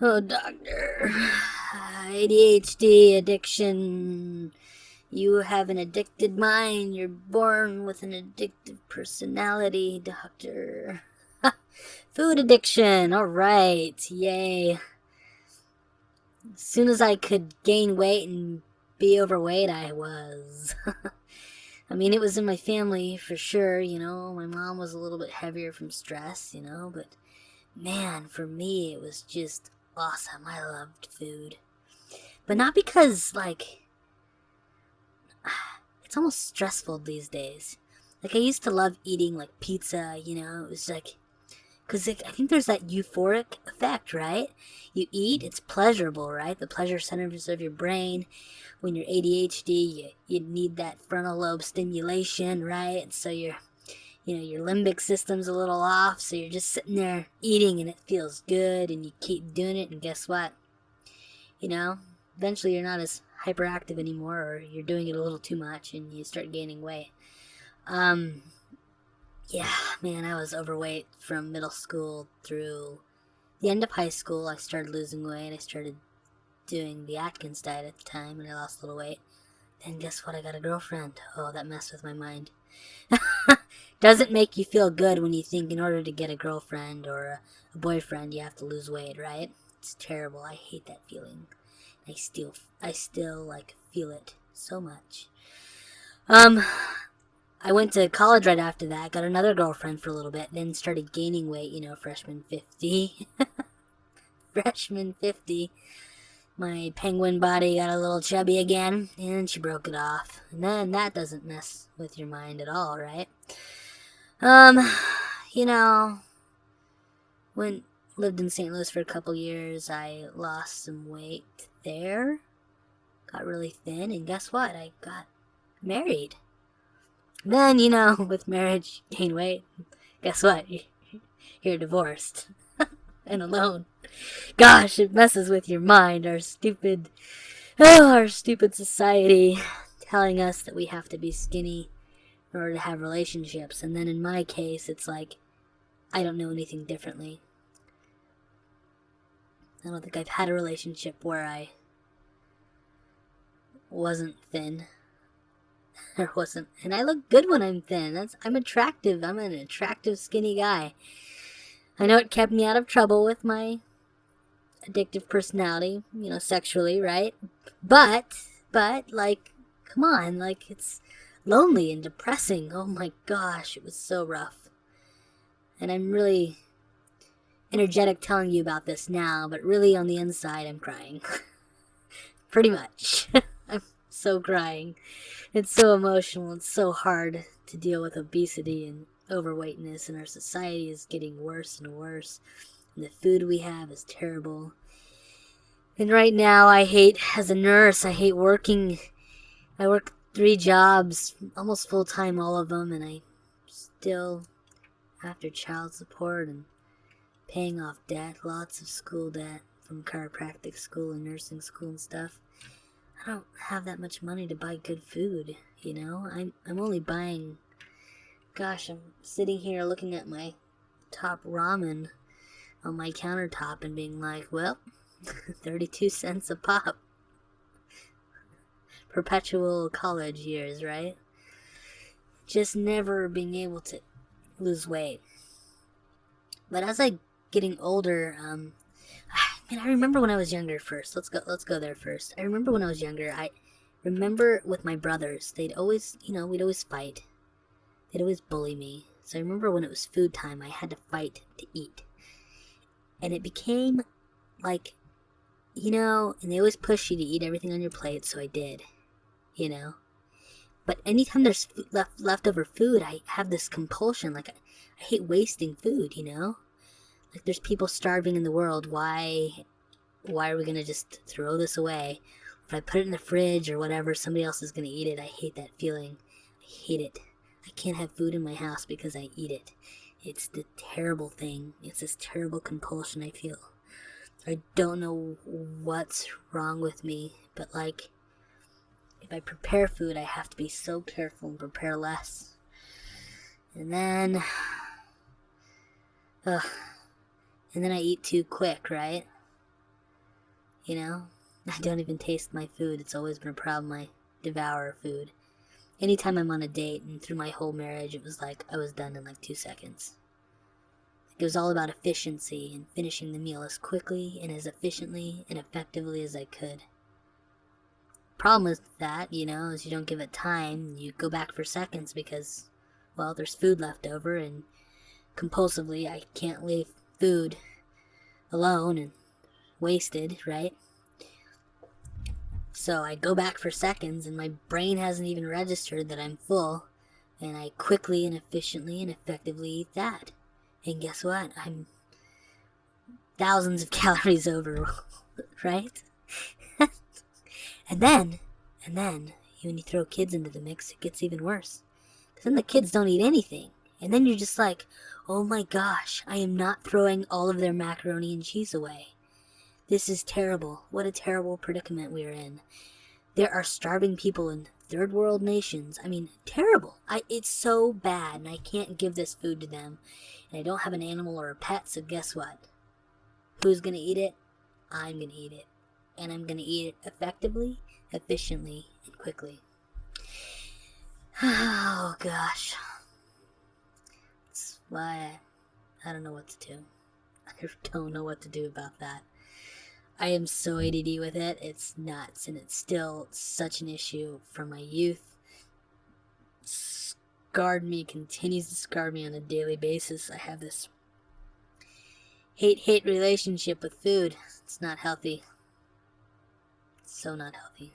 Oh, doctor. ADHD, addiction. You have an addicted mind. You're born with an addictive personality, doctor. Food addiction. All right. Yay. As soon as I could gain weight and be overweight, I was. I mean, it was in my family for sure, My mom was a little bit heavier from stress, but man, for me, it was just awesome. I loved food. But not because, it's almost stressful these days. Like, I used to love eating, pizza, It was because I think there's that euphoric effect, right? You eat, it's pleasurable, right? The pleasure centers of your brain. When you're ADHD, you need that frontal lobe stimulation, right? And so your limbic system's a little off, so you're just sitting there eating and it feels good and you keep doing it, and guess what? Eventually you're not as hyperactive anymore, or you're doing it a little too much and you start gaining weight. Yeah, man, I was overweight from middle school through the end of high school. I started losing weight. I started doing the Atkins diet at the time, and I lost a little weight. Then guess what? I got a girlfriend. Oh, that messed with my mind. Doesn't make you feel good when you think in order to get a girlfriend or a boyfriend, you have to lose weight, right? It's terrible. I hate that feeling. I still feel it so much. I went to college right after that, got another girlfriend for a little bit, then started gaining weight, freshman 50. Freshman 50. My penguin body got a little chubby again, and she broke it off. And then that doesn't mess with your mind at all, right? You know, when lived in St. Louis for a couple years, I lost some weight there, got really thin, and guess what? I got married. Then, with marriage, gain weight. Guess what? You're divorced and alone. Gosh, it messes with your mind. Our stupid society telling us that we have to be skinny in order to have relationships. And then in my case, it's like, I don't know anything differently. I don't think I've had a relationship where I wasn't thin. Or wasn't. And I look good when I'm thin. I'm attractive. I'm an attractive, skinny guy. I know it kept me out of trouble with my addictive personality, sexually, right? But, come on, it's lonely and depressing. Oh my gosh, it was so rough. And I'm really energetic telling you about this now, but really on the inside, I'm crying. Pretty much. I'm so crying. It's so emotional. It's so hard to deal with obesity and overweightness, and our society is getting worse and worse. And the food we have is terrible. And right now, as a nurse, I hate working. I work 3 jobs, almost full-time, all of them, and I still, after child support and paying off debt, lots of school debt from chiropractic school and nursing school and stuff, I don't have that much money to buy good food, I'm only buying, gosh, I'm sitting here looking at my top ramen on my countertop and being like, well, 32 cents a pop. Perpetual college years, right? Just never being able to lose weight. But as I getting older, I remember when I was younger first. Let's go there first. I remember when I was younger, I remember with my brothers, they'd always, we'd always fight. They'd always bully me. So I remember when it was food time, I had to fight to eat. And it became like, and they always push you to eat everything on your plate, so I did, But anytime there's leftover food, I have this compulsion. I hate wasting food, Like, there's people starving in the world. Why are we gonna just throw this away? If I put it in the fridge or whatever, somebody else is gonna eat it. I hate that feeling. I hate it. I can't have food in my house because I eat it. It's the terrible thing. It's this terrible compulsion I feel. I don't know what's wrong with me, but if I prepare food, I have to be so careful and prepare less. And then, and then I eat too quick, right? you know? I don't even taste my food. It's always been a problem. I devour food. Anytime I'm on a date, and through my whole marriage, it was like I was done in like 2 seconds. It was all about efficiency and finishing the meal as quickly and as efficiently and effectively as I could. Problem with that, is you don't give it time. You go back for seconds because, well, there's food left over, and compulsively I can't leave food alone and wasted, right? So I go back for seconds, and my brain hasn't even registered that I'm full, and I quickly and efficiently and effectively eat that. And guess what? I'm thousands of calories over, right? and then, when you throw kids into the mix, it gets even worse. Because then the kids don't eat anything. And then you're just like, oh my gosh, I am not throwing all of their macaroni and cheese away. This is terrible. What a terrible predicament we're in. There are starving people in third world nations. I mean, terrible. It's so bad, and I can't give this food to them. And I don't have an animal or a pet, so guess what? Who's going to eat it? I'm going to eat it. And I'm going to eat it effectively, efficiently, and quickly. Oh, gosh. That's why I don't know what to do. I don't know what to do about that. I am so ADD with it. It's nuts, and it's still such an issue from my youth. Scarred me, continues to scar me on a daily basis. I have this hate relationship with food. It's not healthy. It's so not healthy.